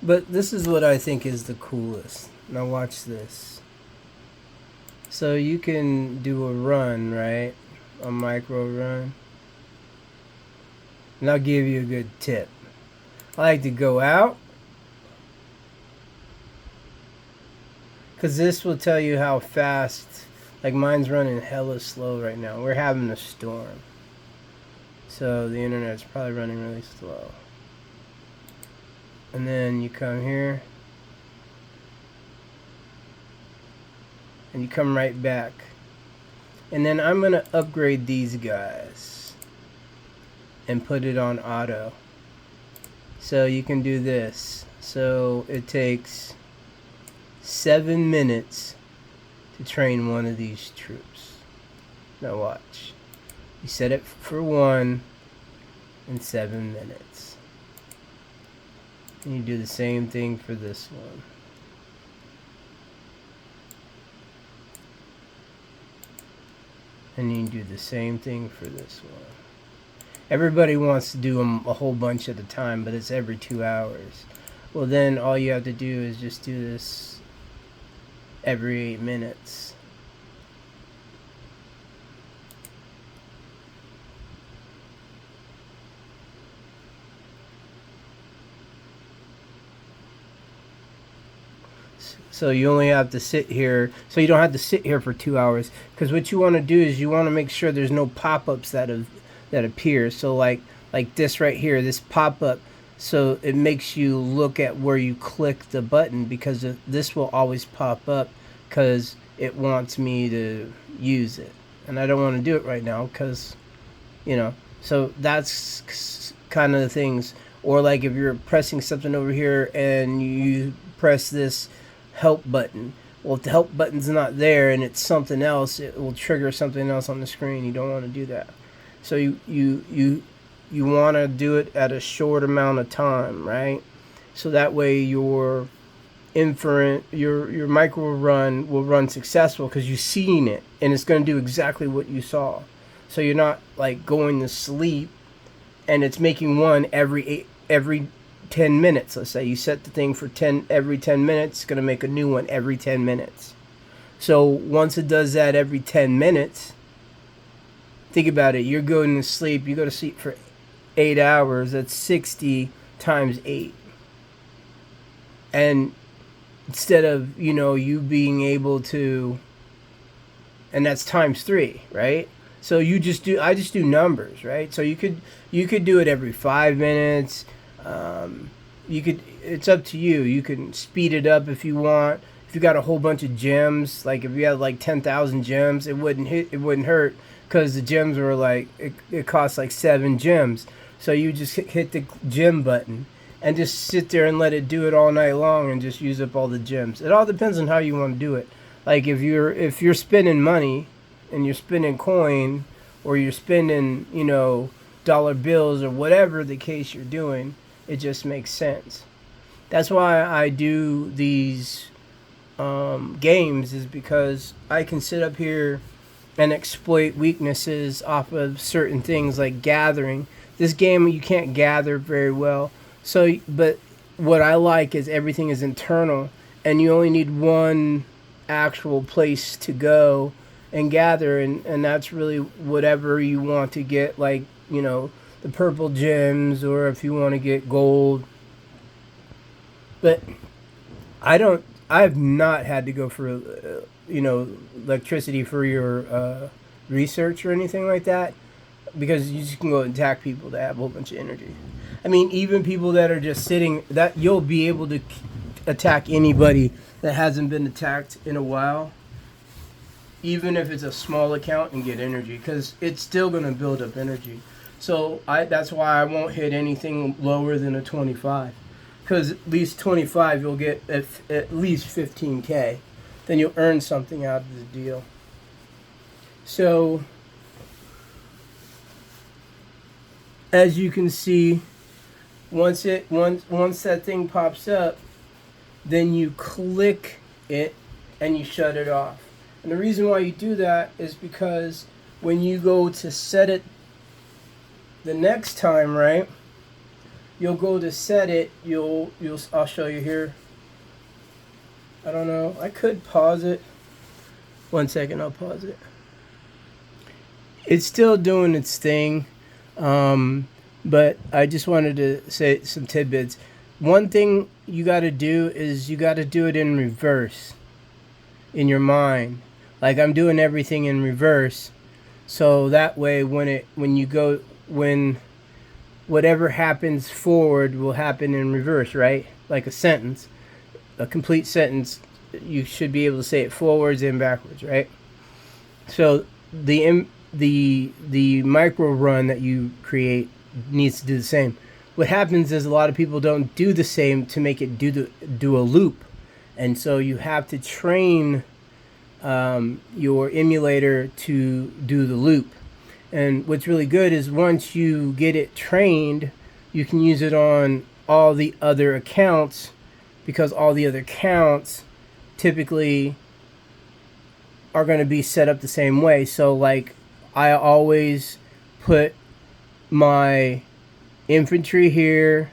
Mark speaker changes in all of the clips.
Speaker 1: But this is what I think is the coolest. Now watch this. So you can do a run, right? A micro run. And I'll give you a good tip. I like to go out, because this will tell you how fast. Like mine's running hella slow right now. We're having a storm. So the internet's probably running really slow. And then you come here. And you come right back. And then I'm going to upgrade these guys. And put it on auto. So you can do this. So it takes 7 minutes to train one of these troops. Now watch. You set it for 1 in 7 minutes. And you do the same thing for this one. And you do the same thing for this one. Everybody wants to do them a whole bunch at a time, but it's every 2 hours. Well, then all you have to do is just do this every 8 minutes. So you only have to sit here. So you don't have to sit here for 2 hours. Because what you want to do is you want to make sure there's no pop-ups that appear. So like this right here, this pop-up. So it makes you look at where you click the button, because this will always pop up because it wants me to use it. And I don't want to do it right now because, so that's kind of the things. Or like if you're pressing something over here and you press this help button. Well, if the help button's not there and it's something else, it will trigger something else on the screen. You don't want to do that. So you want to do it at a short amount of time, right? So that way your micro run will run successful because you've seen it and it's going to do exactly what you saw. So you're not like going to sleep and it's making one every 10 minutes. Let's say you set the thing for every 10 minutes, it's going to make a new one every 10 minutes. So once it does that every 10 minutes, think about it. You're going to sleep. You go to sleep for 8 hours. That's 60 times 8. And instead of, you being able to, and that's times 3, right? So I just do numbers, right? So you could do it every 5 minutes. It's up to you. You can speed it up if you want. If you got a whole bunch of gems, like if you had like 10,000 gems, it wouldn't hurt, because the gems were like, it costs like 7 gems. So you just hit the gem button and just sit there and let it do it all night long and just use up all the gems. It all depends on how you want to do it. Like if you're spending money and you're spending coin, or you're spending, dollar bills, or whatever the case you're doing, it just makes sense. That's why I do these games, is because I can sit up here and exploit weaknesses off of certain things like gathering. This game, you can't gather very well. So, but what I like is everything is internal, and you only need one actual place to go and gather, and that's really whatever you want to get, like, the purple gems, or if you want to get gold. But I have not had to go for electricity for your research or anything like that, because you just can go and attack people that have a whole bunch of energy. I mean, even people that are just sitting, that you'll be able to attack anybody that hasn't been attacked in a while, even if it's a small account, and get energy, because it's still going to build up energy. So that's why I won't hit anything lower than a 25, because at least 25 you'll get at least 15k. Then you'll earn something out of the deal. So as you can see, once that thing pops up, then you click it and you shut it off. And the reason why you do that is because when you go to set it the next time, right, you'll go to set it. I'll show you here. I don't know. I could pause it. 1 second, I'll pause it. It's still doing its thing, but I just wanted to say some tidbits. One thing you got to do is you got to do it in reverse in your mind. Like I'm doing everything in reverse, so that way when whatever happens forward will happen in reverse, right? Like a sentence, a complete sentence, you should be able to say it forwards and backwards, right? So the micro run that you create needs to do the same. What happens is a lot of people don't do the same to make it do a loop, and so you have to train your emulator to do the loop. And what's really good is once you get it trained, you can use it on all the other accounts, because all the other accounts typically are going to be set up the same way. So like I always put my infantry here,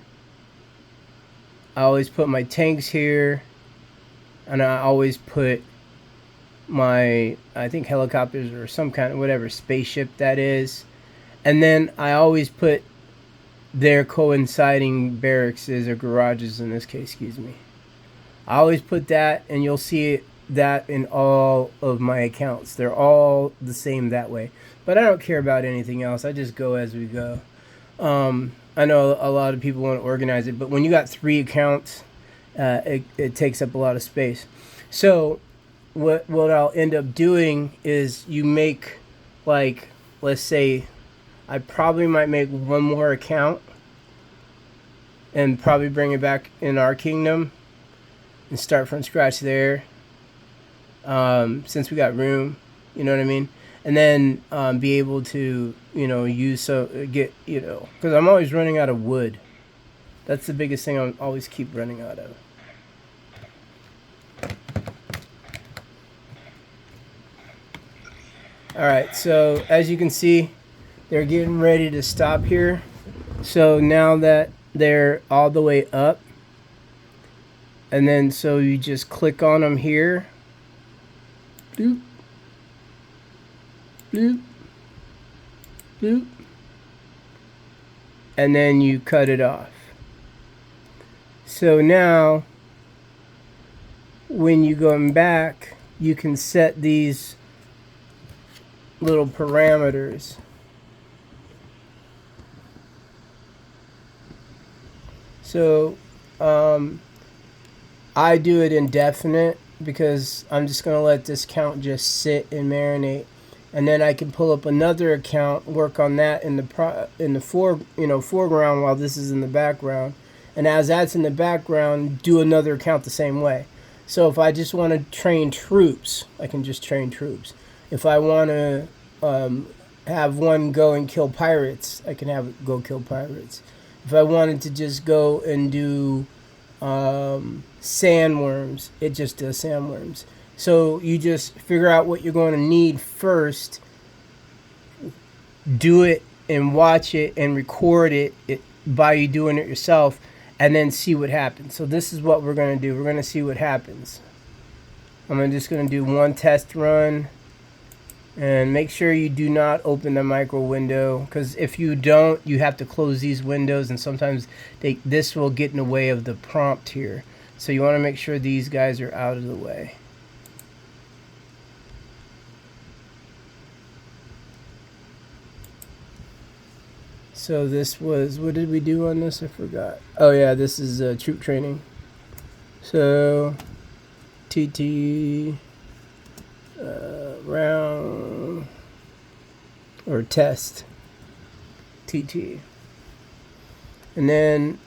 Speaker 1: I always put my tanks here, and I always put my, I think, helicopters or some kind of whatever spaceship that is, and then I always put their coinciding barracks or garages in this case, excuse me. I always put that, and you'll see that in all of my accounts. They're all the same that way, but I don't care about anything else. I just go as we go. I know a lot of people want to organize it, but when you got 3 accounts, it takes up a lot of space. So what I'll end up doing is you make, like, let's say I probably might make one more account and probably bring it back in our kingdom and start from scratch there, since we got room, you know what I mean? And then be able to, because I'm always running out of wood. That's the biggest thing I always keep running out of. Alright, so as you can see, they're getting ready to stop here. So now that they're all the way up, and then so you just click on them here. Bloop. Bloop. Bloop. And then you cut it off. So now, when you go back, you can set these little parameters. So I do it indefinite because I'm just going to let this count just sit and marinate, and then I can pull up another account, work on that in the foreground while this is in the background, and as that's in the background, do another account the same way. So if I just want to train troops, I can just train troops. If I want to have one go and kill pirates, I can have it go kill pirates. If I wanted to just go and do sandworms, it just does sandworms. So you just figure out what you're going to need first, do it and watch it and record it by you doing it yourself, and then see what happens. So this is what we're going to do. We're going to see what happens. I'm just going to do one test run, and make sure you do not open the micro window, because if you don't, you have to close these windows, and sometimes this will get in the way of the prompt here. So you want to make sure these guys are out of the way. So this was, what did we do on this? I forgot. Oh yeah, this is troop training. So TT round or test TT, and then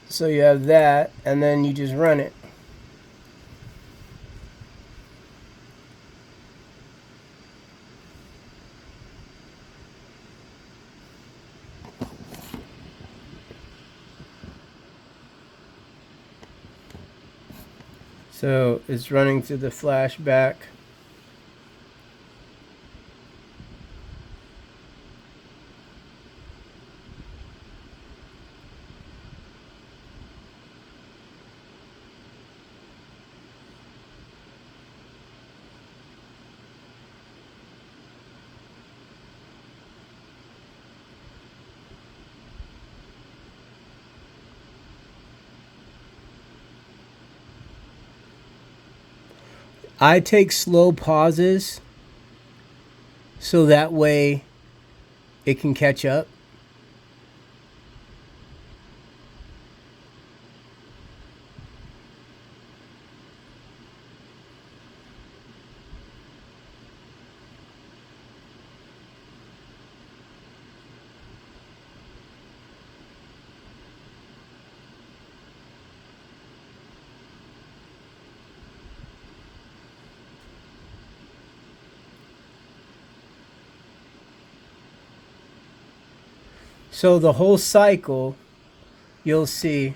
Speaker 1: so you have that, and then you just run it. So it's running through the flashback. I take slow pauses so that way it can catch up. So the whole cycle, you'll see. You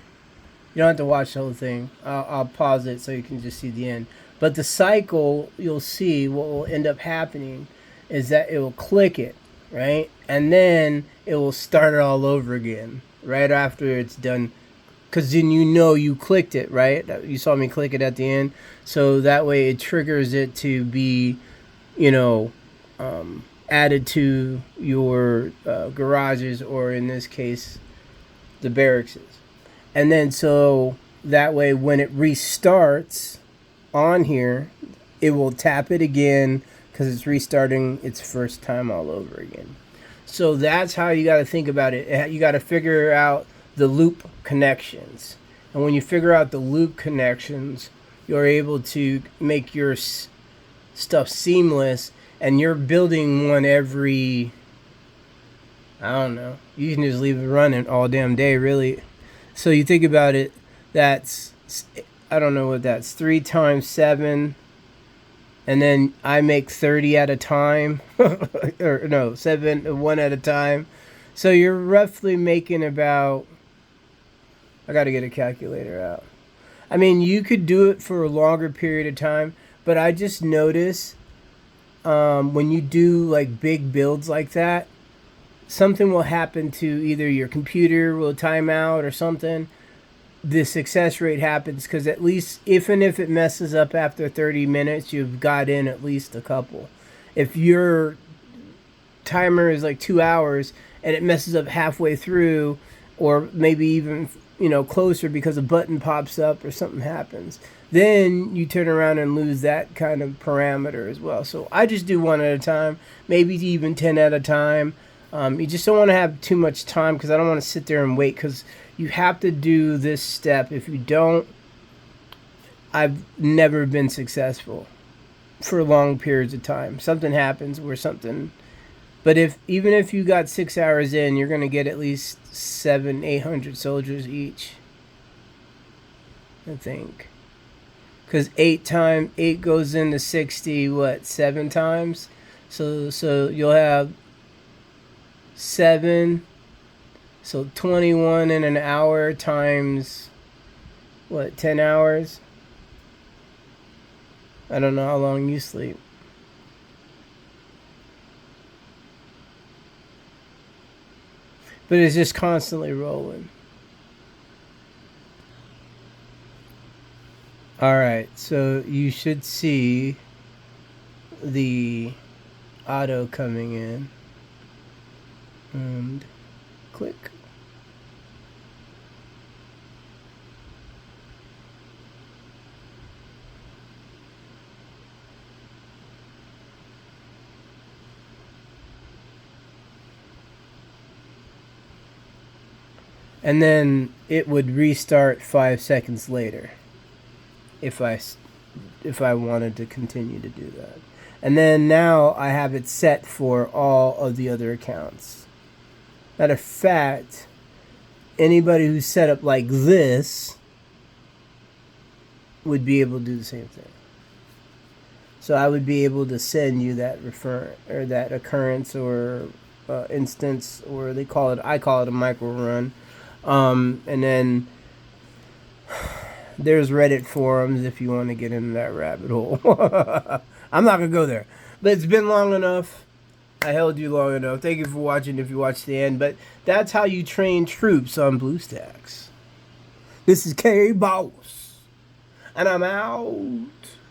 Speaker 1: don't have to watch the whole thing. I'll pause it so you can just see the end. But the cycle, you'll see what will end up happening is that it will click it, right? And then it will start it all over again right after it's done. Because then you know you clicked it, right? You saw me click it at the end. So that way it triggers it to be, you know, added to your garages, or in this case, the barracks. And then so that way when it restarts on here, it will tap it again because it's restarting its first time all over again. So that's how you got to think about it. You got to figure out the loop connections. And when you figure out the loop connections, you're able to make your stuff seamless, and you're building one every, I don't know, you can just leave it running all damn day, really. So you think about it, that's, I don't know what that's, 3 times 7, and then I make 30 at a time, or no, 7, 1 at a time. So you're roughly making about, I got to get a calculator out. I mean, you could do it for a longer period of time, but I just notice when you do like big builds like that, something will happen to either your computer will time out or something. The success rate happens because at least if it messes up after 30 minutes, you've got in at least a couple. If your timer is like 2 hours and it messes up halfway through, or maybe even closer because a button pops up or something happens, then you turn around and lose that kind of parameter as well. So I just do 1 at a time, maybe even 10 at a time. You just don't want to have too much time because I don't want to sit there and wait, because you have to do this step. If you don't, I've never been successful for long periods of time. Something happens where something, but even if you got 6 hours in, you're going to get at least 700-800 soldiers each, I think. Because 8 goes into 60, 7 times? So you'll have 7, so 21 in an hour times, 10 hours? I don't know how long you sleep. But it's just constantly rolling. Alright, so you should see the auto coming in. And click. And then it would restart 5 seconds later if I wanted to continue to do that. And then now I have it set for all of the other accounts. Matter of fact, anybody who's set up like this would be able to do the same thing. So I would be able to send you that that occurrence or instance, or I call it a micro run. And then there's Reddit forums if you want to get into that rabbit hole. I'm not going to go there. But it's been long enough. I held you long enough. Thank you for watching if you watched the end. But that's how you train troops on BlueStacks. This is K Boss. And I'm out.